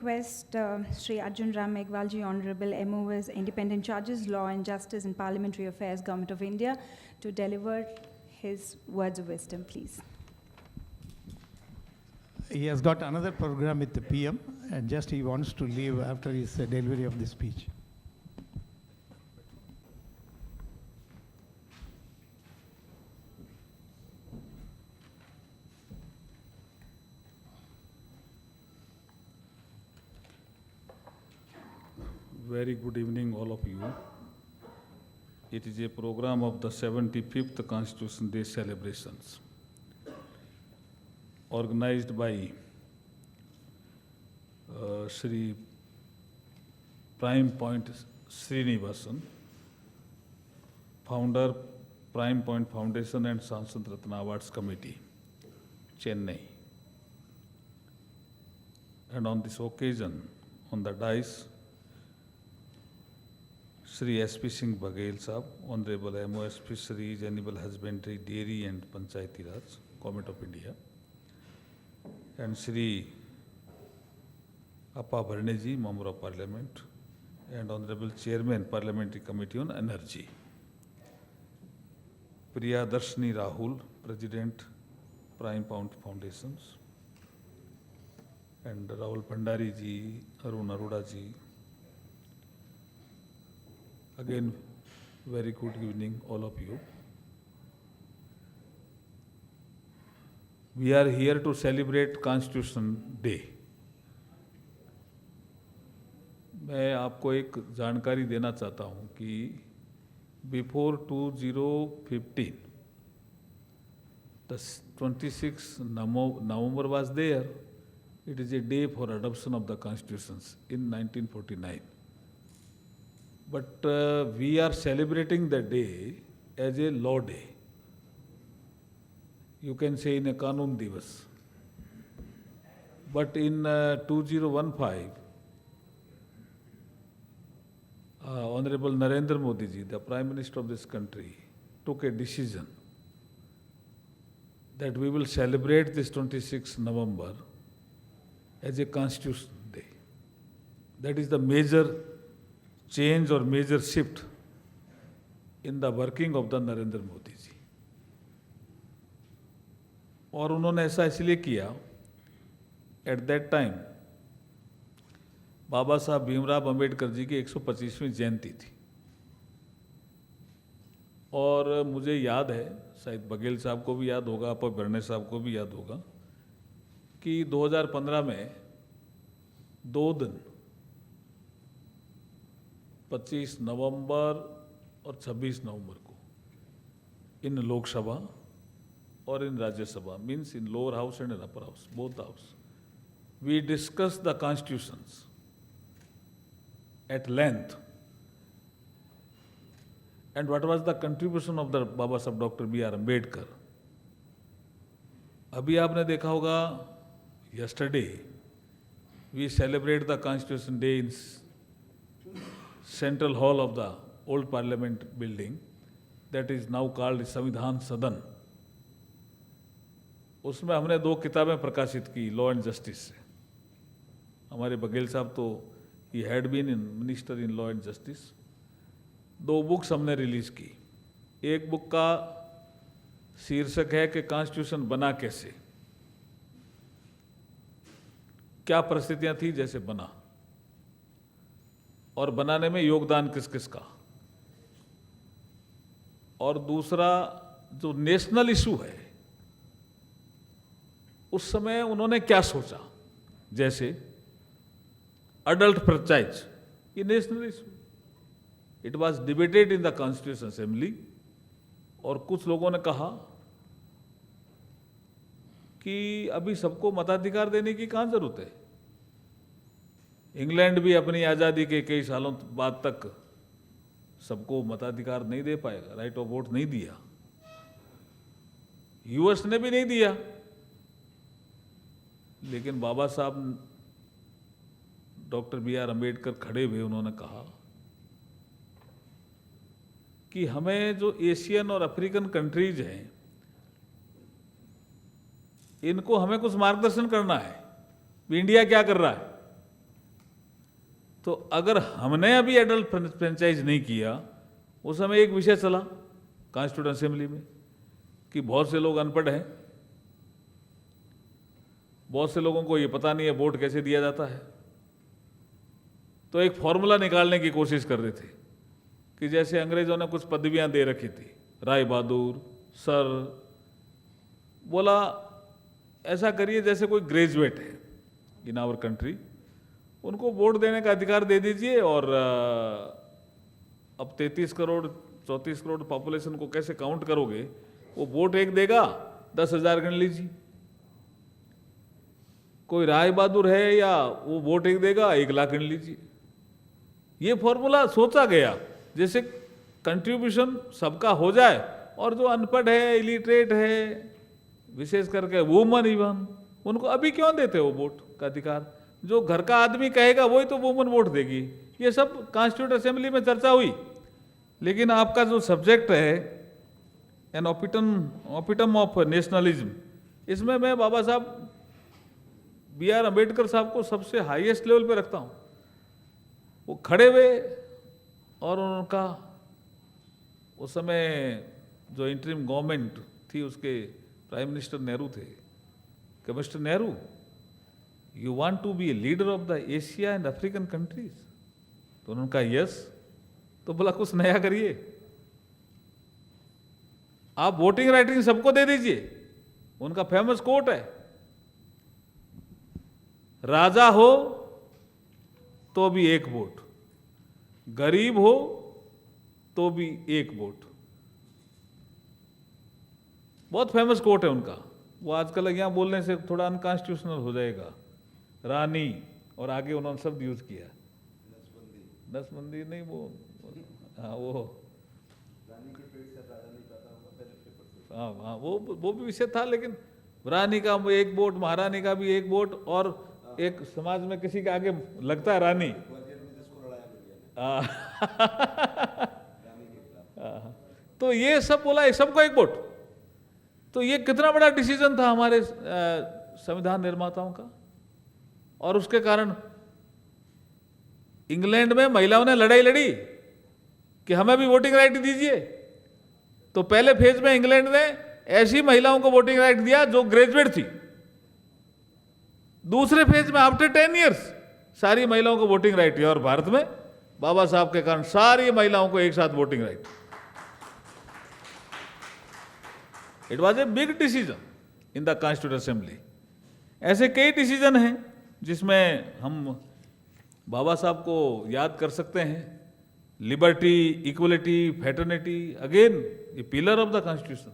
request Sri Arjun Ram Meghwal ji, Honorable MOS, Independent Charges, Law and Justice and Parliamentary Affairs, Government of India, to deliver his words of wisdom, please. He has got another program with the PM, and just he wants to leave after his delivery of the speech. Very good evening, all of you. It is a program of the 75th Constitution Day celebrations, organized by Sri Prime Point Srinivasan, founder, Prime Point Foundation and Sansad Ratna Awards Committee, Chennai. And on this occasion, on the dais, Sri S.P. Singh Baghel Sahab, Honorable MOS Fisheries, Animal Husbandry, Dairy and Panchayati Raj, Government of India, and Sri Appa Bharneji, Member of Parliament, and Honorable Chairman, Parliamentary Committee on Energy, Priya Darshini Rahul, President, Prime Point Foundations, and Rahul Bhandari ji, Arun Arora ji. Again, very good evening, all of you. We are here to celebrate Constitution Day. मैं आपको एक जानकारी देना चाहता हूँ कि before 2015, the 26th November was there. It is a day for adoption of the constitutions in 1949. But we are celebrating the day as a law day. You can say in a Kanun Divas. But in 2015, Honorable Narendra Modi ji, the Prime Minister of this country, took a decision that we will celebrate this 26th November as a Constitution Day. That is the major change or major shift in the working of the Narendra Modi ji. और उन्होंने ऐसा इसलिए किया, at that time बाबा साहब भीमराव अंबेडकर जी की 125वीं जयंती थी, और मुझे याद है, शायद बघेल साहब को भी याद होगा, अपर बर्ने साहब को भी याद होगा, कि 2015 में 2 दिन 25 नवंबर और 26 नवंबर को इन लोकसभा और in Rajya Sabha, means in lower house and in upper house, both house, we discussed the constitutions at length. And what was the contribution of the Baba Saheb Dr. B.R. Ambedkar? अभी आपने देखा होगा, yesterday we celebrate the Constitution Day in Central Hall of the old Parliament building, that is now called संविधान सदन. उसमें हमने 2 किताबें प्रकाशित की लॉ एंड जस्टिस से. हमारे बघेल साहब तो he had been in minister in law and justice. 2 books हमने रिलीज की. एक बुक का शीर्षक है कि कॉन्स्टिट्यूशन बना कैसे, क्या परिस्थितियां थी जैसे बना, और बनाने में योगदान किस किस का. और दूसरा जो नेशनल इशू है, उस समय उन्होंने क्या सोचा, जैसे अडल्ट फ्रेंचाइज, ये national issue. It was debated in the constitution assembly, और कुछ लोगों ने कहा कि अभी सबको मताधिकार देने की कहाँ जरूरत है. इंग्लैंड भी अपनी आज़ादी के कई सालों बाद तक सबको मताधिकार नहीं दे पाएगा, राइट ऑफ वोट नहीं दिया. यूएस ने भी नहीं दिया. लेकिन बाबा साहब डॉक्टर B.R. अम्बेडकर खड़े हुए, उन्होंने कहा कि हमें जो एशियन और अफ्रीकन कंट्रीज हैं, इनको हमें कुछ मार्गदर्शन करना है. इंडिया क्या कर रहा है, तो अगर हमने अभी एडल्ट फ्रेंचाइज नहीं किया, उस समय एक विषय चला कॉन्स्टिट्यूएंट असेंबली में कि बहुत से लोग अनपढ़ हैं, बहुत से लोगों को ये पता नहीं है वोट कैसे दिया जाता है। तो एक फॉर्मूला निकालने की कोशिश कर रहे थे कि जैसे अंग्रेजों ने कुछ पदवियां दे रखी थी, राय बहादुर, सर, बोला ऐसा करिए जैसे कोई ग्रेजुएट है इन आवर कंट्री, उनको वोट देने का अधिकार दे दीजिए, और अब 33 करोड़ 34 करोड़ पॉपुलेशन को कैसे काउंट करोगे, वो वोट एक देगा 10,000 गिन लीजिए। कोई राय बहादुर है या वो वोट एक देगा 1 लाख गिन लीजिए। ये फॉर्मूला सोचा गया जैसे कंट्रीब्यूशन सबका हो जाए, और जो अनपढ़ है, इलिटरेट है, विशेष करके वुमन इवन, उनको अभी क्यों देते हो वोट का अधिकार? जो घर का आदमी कहेगा वही तो वुमन वोट देगी। ये सब कॉन्स्टिट्यूएंट असेंबली में चर्चा हुई। लेकिन आपका जो सब्जेक्ट है एन ऑपिटम ऑफ नेशनलिज्म, इसमें मैं बाबा साहब B.R. अम्बेडकर साहब को सबसे हाईएस्ट लेवल पे रखता हूँ। वो खड़े हुए और उनका उस समय जो इंटरिम गवर्नमेंट थी उसके प्राइम मिनिस्टर नेहरू थे, कि mister Nehru, you want to be a leader of the Asia and African countries? तो उन्होंने कहा यस। तो बोला कुछ नया करिए, आप वोटिंग राइटिंग सबको दे दीजिए। उनका फेमस कोट है, राजा हो तो भी 1 वोट, गरीब हो तो भी 1 वोट। बहुत फेमस कोट है उनका। वो आजकल यहाँ बोलने से थोड़ा अनकॉन्स्टिट्यूशनल हो जाएगा। रानी और आगे उन्होंने शब्द यूज किया, नसबंदी नहीं, वो हाँ वो हाँ वो भी विषय था। लेकिन रानी का 1 वोट, महारानी का भी 1 वोट, और एक समाज में किसी के आगे लगता है रानी, तो ये सब बोला सबको 1 वोट। तो ये कितना बड़ा डिसीजन था हमारे संविधान निर्माताओं का। और उसके कारण इंग्लैंड में महिलाओं ने लड़ाई लड़ी कि हमें भी वोटिंग राइट दीजिए। तो पहले फेज में इंग्लैंड ने ऐसी महिलाओं को वोटिंग राइट दिया जो ग्रेजुएट थी। दूसरे फेज में आफ्टर 10 इयर्स सारी महिलाओं को वोटिंग राइट दिया, और भारत में बाबा साहब के कारण सारी महिलाओं को एक साथ voting right. It was a big decision in the constituent assembly. ऐसे कई डिसीजन हैं जिसमें हम बाबा साहब को याद कर सकते हैं। लिबर्टी, इक्वलिटी, फ्रेटर्निटी, अगेन ये pillar of the constitution.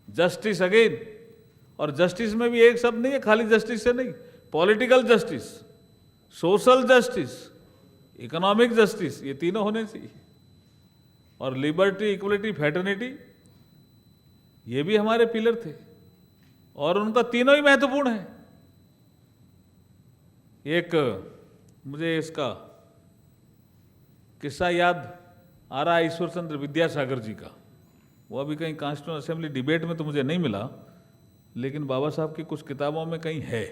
Justice again, और जस्टिस में भी एक शब्द नहीं है, खाली जस्टिस से नहीं, political justice, social justice, economic justice, ये तीनों होने चाहिए। और लिबर्टी, इक्वलिटी, फ्रेटर्निटी, ये भी हमारे पिलर थे, और उनका तीनों ही महत्वपूर्ण है। एक मुझे इसका किस्सा याद आ रहा है ईश्वर चंद्र विद्यासागर जी का। वो अभी कहीं कॉन्स्टिट्यूएंट असेंबली डिबेट में तो मुझे नहीं मिला, लेकिन बाबा साहब की कुछ किताबों में कहीं है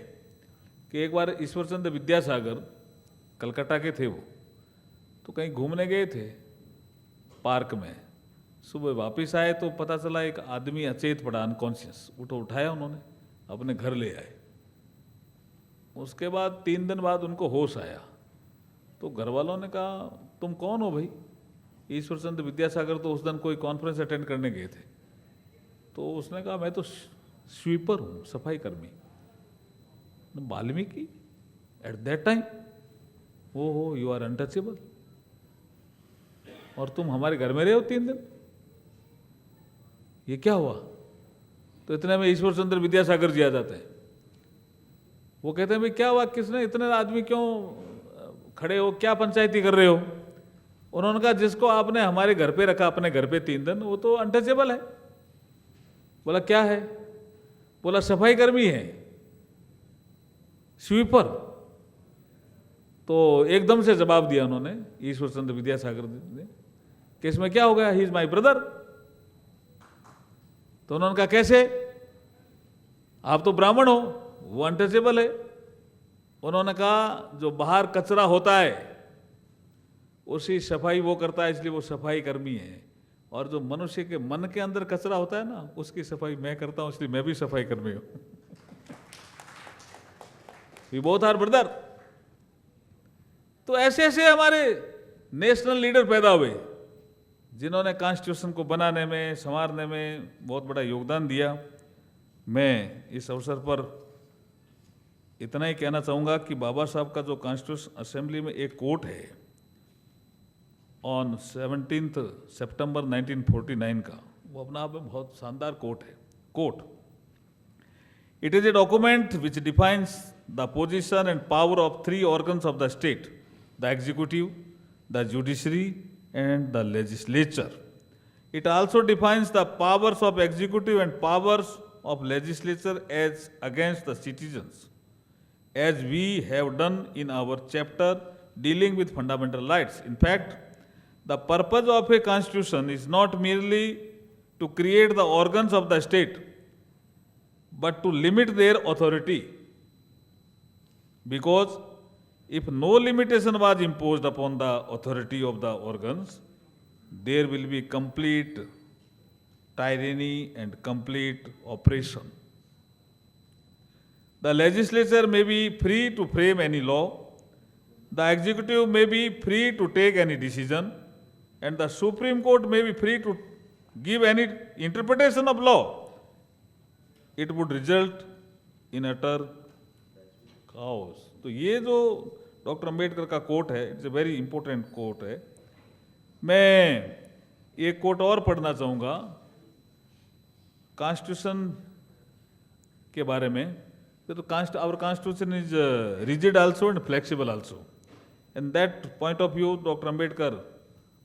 कि एक बार ईश्वर चंद्र विद्यासागर कलकत्ता के थे, वो तो कहीं घूमने गए थे पार्क में। सुबह वापस आए तो पता चला एक आदमी अचेत पड़ा, अनकॉन्शियस। उठाया उन्होंने, अपने घर ले आए। उसके बाद 3 दिन बाद उनको होश आया। तो घर वालों ने कहा तुम कौन हो भाई? ईश्वर चंद्र विद्यासागर तो उस दिन कोई कॉन्फ्रेंस अटेंड करने गए थे। तो उसने कहा मैं तो स्वीपर हूँ, सफाई कर्मी। Valmiki at that time, oh you are untouchable, और तुम हमारे घर में रहे हो 3 दिन, ये क्या हुआ? तो इतने में ईश्वर चंद्र विद्यासागर जी आ जाते हैं। वो कहते हैं भाई क्या हुआ, किसने, इतने आदमी क्यों खड़े हो, क्या पंचायती कर रहे हो? उन्होंने कहा जिसको आपने हमारे घर पे रखा, अपने घर पे 3 दिन, वो तो अनटचेबल है। बोला क्या है? बोला सफाई कर्मी है, स्वीपर। तो एकदम से जवाब दिया उन्होंने, ईश्वर चंद्र विद्यासागर ने, कि इसमें क्या हो गया, ही इज माई ब्रदर। तो उन्होंने कहा कैसे? आप तो ब्राह्मण हो, वो अनटचेबल है। उन्होंने कहा जो बाहर कचरा होता है उसी सफाई वो करता है, इसलिए वो सफाई कर्मी है। और जो मनुष्य के मन के अंदर कचरा होता है ना, उसकी सफाई मैं करता हूं, इसलिए मैं भी सफाई कर्मी हूं। We both are brother. तो ऐसे ऐसे हमारे नेशनल लीडर पैदा हुए जिन्होंने कॉन्स्टिट्यूशन को बनाने में, संवारने में बहुत बड़ा योगदान दिया। मैं इस अवसर पर इतना ही कहना चाहूँगा कि बाबा साहब का जो कॉन्स्टिट्यूशन असेंबली में एक कोट है ऑन 17 सितंबर 1949 का, वो अपना आप में बहुत शानदार कोट है। Quote, it is a document which defines the position and power of three organs of the state, the executive, the judiciary and the legislature. It also defines the powers of executive and powers of legislature as against the citizens, as we have done in our chapter dealing with fundamental rights. In fact, the purpose of a constitution is not merely to create the organs of the state, but to limit their authority. Because if no limitation was imposed upon the authority of the organs, there will be complete tyranny and complete oppression. The legislature may be free to frame any law, the executive may be free to take any decision, and the Supreme Court may be free to give any interpretation of law. It would result in utter chaos. तो ये जो doctor Ambedkar का coat है, it's a very important coat है। मैं एक coat और पढ़ना चाहूँगा कॉन्स्टिट्यूशन के बारे में। तो our constitution is rigid also and flexible also, and that point of view doctor Ambedkar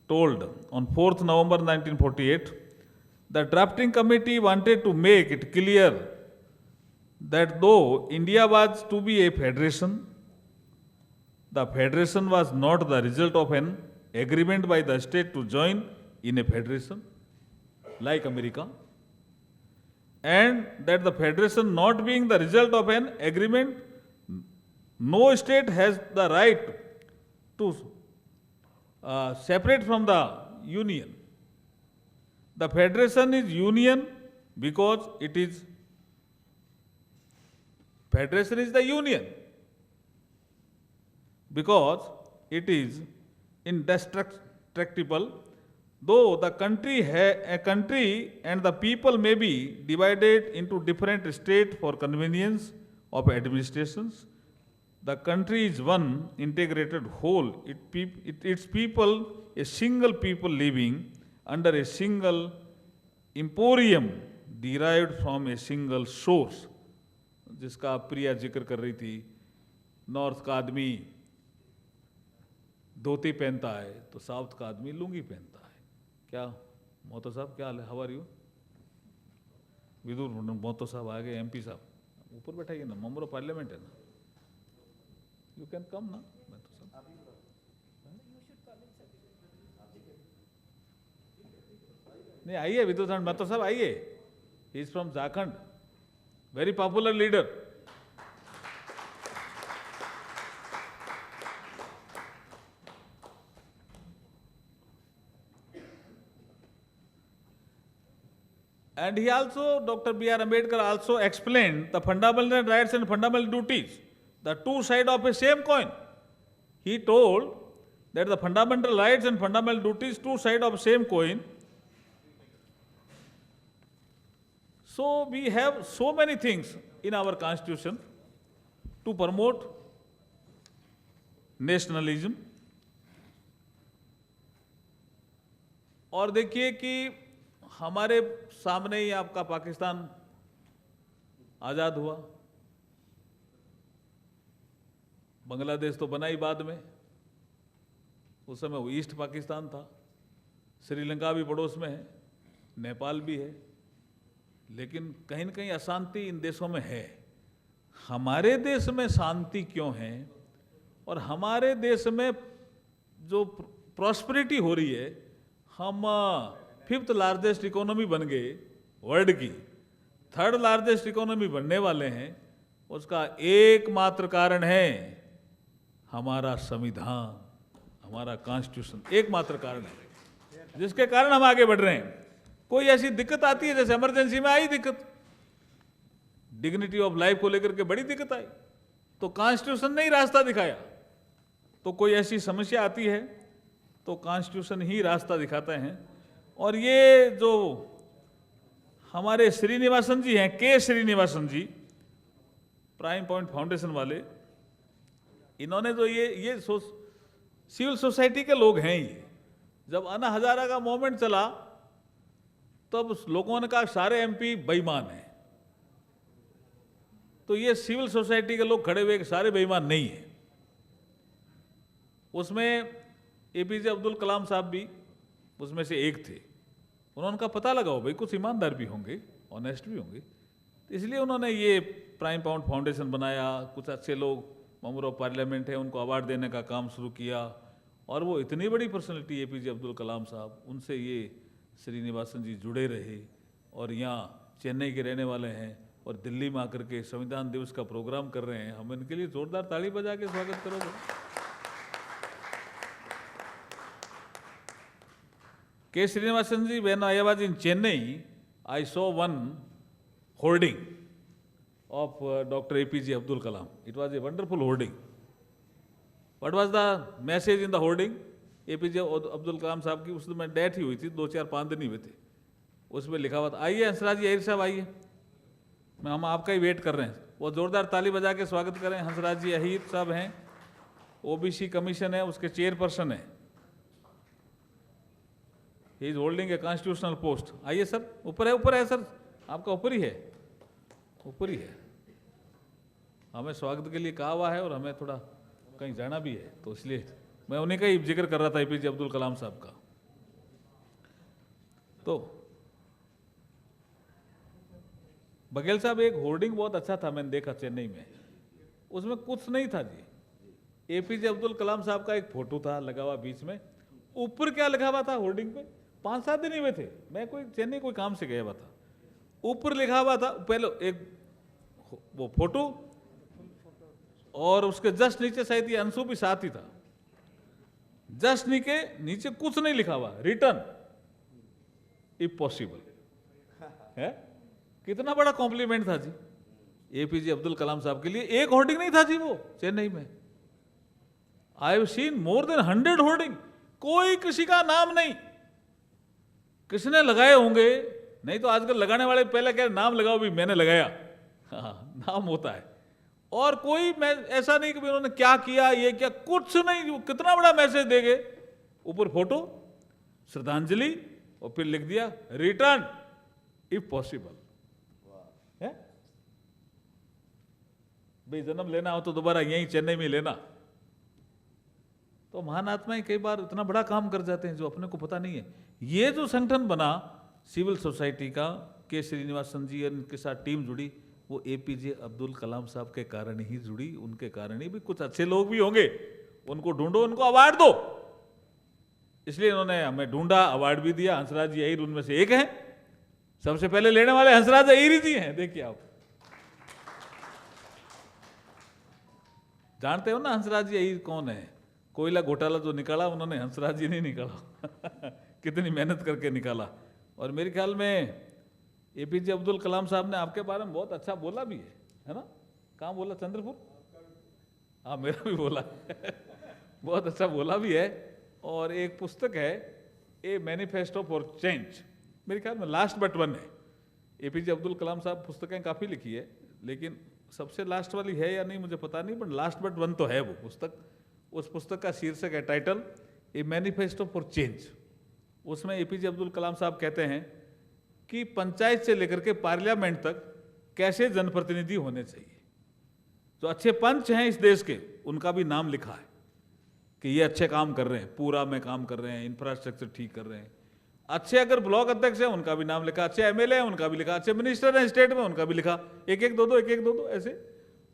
told on 4th November 1948, the drafting committee wanted to make it clear that though India was to be a federation, the federation was not the result of an agreement by the state to join in a federation like America, and that the federation not being the result of an agreement, no state has the right to separate from the union. The federation is union because it is Federation is the union because it is indestructible. Though the country and the people may be divided into different states for convenience of administrations, the country is one integrated whole. Its people, a single people living under a single emporium derived from a single source. जिसका प्रिया जिक्र कर रही थी, north का आदमी धोती पहनता है तो साउथ का आदमी लुंगी पहनता है। क्या मोहतो साहब, क्या हाल है? How are you? Vidur Mahto साहब आ गए, MP साहब ऊपर बैठाइए ना, मेंबर ऑफ पार्लियामेंट है ना, यू कैन कम ना। नहीं आइए विदुर मोहतो साहब आइए, he is from Jharkhand, very popular leader. And he also, Dr. B.R. Ambedkar also explained the fundamental rights and fundamental duties, the two sides of a same coin. He told that the fundamental rights and fundamental duties, two sides of same coin. So we have so many things in our constitution to promote nationalism. और देखिए कि हमारे सामने ही आपका पाकिस्तान आज़ाद हुआ, बांग्लादेश तो बना ही बाद में, उस समय वो ईस्ट पाकिस्तान था, श्रीलंका भी पड़ोस में है, नेपाल भी है, लेकिन कहीं न कहीं अशांति इन देशों में है। हमारे देश में शांति क्यों है और हमारे देश में जो प्रॉस्पेरिटी हो रही है, हम 5th लार्जेस्ट इकोनॉमी बन गए वर्ल्ड की, 3rd लार्जेस्ट इकोनॉमी बनने वाले हैं, उसका एकमात्र कारण है हमारा संविधान, हमारा कॉन्स्टिट्यूशन एकमात्र कारण है जिसके कारण हम आगे बढ़ रहे हैं। कोई ऐसी दिक्कत आती है, जैसे इमरजेंसी में आई दिक्कत, डिग्निटी ऑफ लाइफ को लेकर के बड़ी दिक्कत आई, तो कॉन्स्टिट्यूशन ने ही रास्ता दिखाया। तो कोई ऐसी समस्या आती है तो कॉन्स्टिट्यूशन ही रास्ता दिखाते हैं। और ये जो हमारे श्रीनिवासन जी हैं, के श्रीनिवासन जी, प्राइम पॉइंट फाउंडेशन वाले, इन्होंने जो ये सिविल सोसाइटी के लोग हैं, ये जब अन्ना हजारा का मूवमेंट चला तब लोगों ने कहा सारे एमपी बेईमान हैं। तो ये सिविल सोसाइटी के लोग खड़े हुए कि सारे बेईमान नहीं हैं। उसमें एपीजे अब्दुल कलाम साहब भी उसमें से एक थे। उन्होंने कहा पता लगाओ भाई, कुछ ईमानदार भी होंगे, ऑनेस्ट भी होंगे। इसलिए उन्होंने ये प्राइम पॉइंट फाउंडेशन बनाया। कुछ अच्छे लोग मेंबर ऑफ पार्लियामेंट हैं, उनको अवार्ड देने का काम शुरू किया। और वो इतनी बड़ी पर्सनैलिटी एपीजे अब्दुल कलाम साहब, उनसे ये श्रीनिवासन जी जुड़े रहे और यहाँ चेन्नई के रहने वाले हैं और दिल्ली में आकर के संविधान दिवस का प्रोग्राम कर रहे हैं। हम इनके लिए जोरदार ताली बजा के स्वागत करोगे। K. Srinivasan ji, when I was in Chennai, I saw one hoarding of Dr. APJ Abdul Kalam. It was a wonderful hoarding. What was the message in the hoarding? APJ Abdul Kalam साहब की उस दिन डेथ ही हुई थी, 2-4-5 दिन ही हुए थे। उसमें लिखा हुआ था, आइए हंसराज जी अहीर साहब आइए, हम आपका ही वेट कर रहे हैं। वो जोरदार ताली बजा के स्वागत करें। हंसराज जी अहीर साहब हैं, ओबीसी कमीशन है, उसके चेयरपर्सन है। He is holding a constitutional post. आइए सर, ऊपर है सर, आपका ऊपर ही है, ऊपर ही है। हमें स्वागत के लिए कहा हुआ है और हमें थोड़ा कहीं जाना भी है, तो इसलिए मैं उन्हीं का ही जिक्र कर रहा था, एपीजे अब्दुल कलाम साहब का। तो बघेल साहब, एक होर्डिंग बहुत अच्छा था, मैंने देखा चेन्नई में। उसमें कुछ नहीं था जी, एपीजे अब्दुल कलाम साहब का एक फोटो था लगा हुआ बीच में। ऊपर क्या लिखा हुआ था होर्डिंग पे? 5-7 दिन ही हुए थे, मैं कोई चेन्नई कोई काम से गया हुआ था। ऊपर लिखा हुआ था पहले एक वो फोटो, और उसके जस्ट नीचे शायद ये अंशु भी साथ ही था। जस्ट नीचे कुछ नहीं लिखा हुआ, रिटर्न इफ पॉसिबल है। कितना बड़ा कॉम्प्लीमेंट था जी एपीजे अब्दुल कलाम साहब के लिए। एक होर्डिंग नहीं था जी वो चेन्नई में। I have seen more than 100 hoarding, कोई किसी का नाम नहीं। किसने लगाए होंगे? नहीं तो आजकल लगाने वाले पहले क्या नाम लगाओ, भी मैंने लगाया, हाँ नाम होता है। और कोई ऐसा नहीं कि उन्होंने क्या किया, ये क्या, कुछ नहीं। कितना बड़ा मैसेज देंगे, ऊपर फोटो, श्रद्धांजलि, और फिर लिख दिया रिटर्न इफ पॉसिबल। है भाई, जन्म लेना हो तो दोबारा यहीं चेन्नई में लेना। तो महान आत्माएं कई बार इतना बड़ा काम कर जाते हैं जो अपने को पता नहीं है। ये जो संगठन बना सिविल सोसाइटी का, के श्रीनिवासन जी इनके साथ टीम जुड़ी, वो एपीजे अब्दुल कलाम साहब के कारण ही जुड़ी। उनके कारण ही भी कुछ अच्छे लोग भी होंगे, उनको ढूंढो, उनको अवार्ड दो। इसलिए इन्होंने हमें ढूंढा, अवार्ड भी दिया। हंसराज जी अहीर उनमें से एक हैं, सबसे पहले लेने वाले हंसराज अहीर जी हैं। देखिए आप जानते हो ना हंसराज जी अहीर कौन है? कोयला घोटाला जो निकाला उन्होंने, हंसराज जी नहीं निकाला कितनी मेहनत करके निकाला। और मेरे ख्याल में एपीजे अब्दुल कलाम साहब ने आपके बारे में बहुत अच्छा बोला भी है ना? कहाँ बोला? चंद्रपुर, हाँ मेरा भी बोला बहुत अच्छा बोला भी है। और एक पुस्तक है, ए मैनिफेस्टो फॉर चेंज, मेरे ख्याल में लास्ट बट वन है। एपीजे अब्दुल कलाम साहब पुस्तकें काफ़ी लिखी है, लेकिन सबसे लास्ट वाली है या नहीं मुझे पता नहीं, पर लास्ट बट वन तो है वो पुस्तक। उस पुस्तक का शीर्षक है, title, A manifesto for change. उसमें एपीजे अब्दुल कलाम साहब कहते हैं कि पंचायत से लेकर के पार्लियामेंट तक कैसे जनप्रतिनिधि होने चाहिए। जो अच्छे पंच हैं इस देश के, उनका भी नाम लिखा है कि ये अच्छे काम कर रहे हैं, पूरा में काम कर रहे हैं, इंफ्रास्ट्रक्चर ठीक कर रहे हैं। अच्छे अगर ब्लॉक अध्यक्ष हैं उनका भी नाम लिखा, अच्छे एमएलए हैं उनका भी लिखा, अच्छे मिनिस्टर हैं स्टेट में उनका भी लिखा, एक दो ऐसे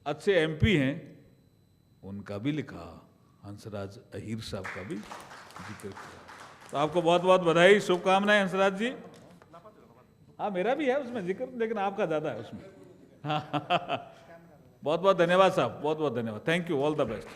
अच्छे एमपी हैं उनका भी लिखा। हंसराज अहीर साहब का भी जिक्र किया। तो आपको बहुत बहुत बधाई, शुभकामनाएं हंसराज जी। हाँ मेरा भी है उसमें जिक्र, लेकिन आपका ज़्यादा है उसमें। हाँ बहुत बहुत धन्यवाद साहब, बहुत बहुत धन्यवाद। Thank you, all the best.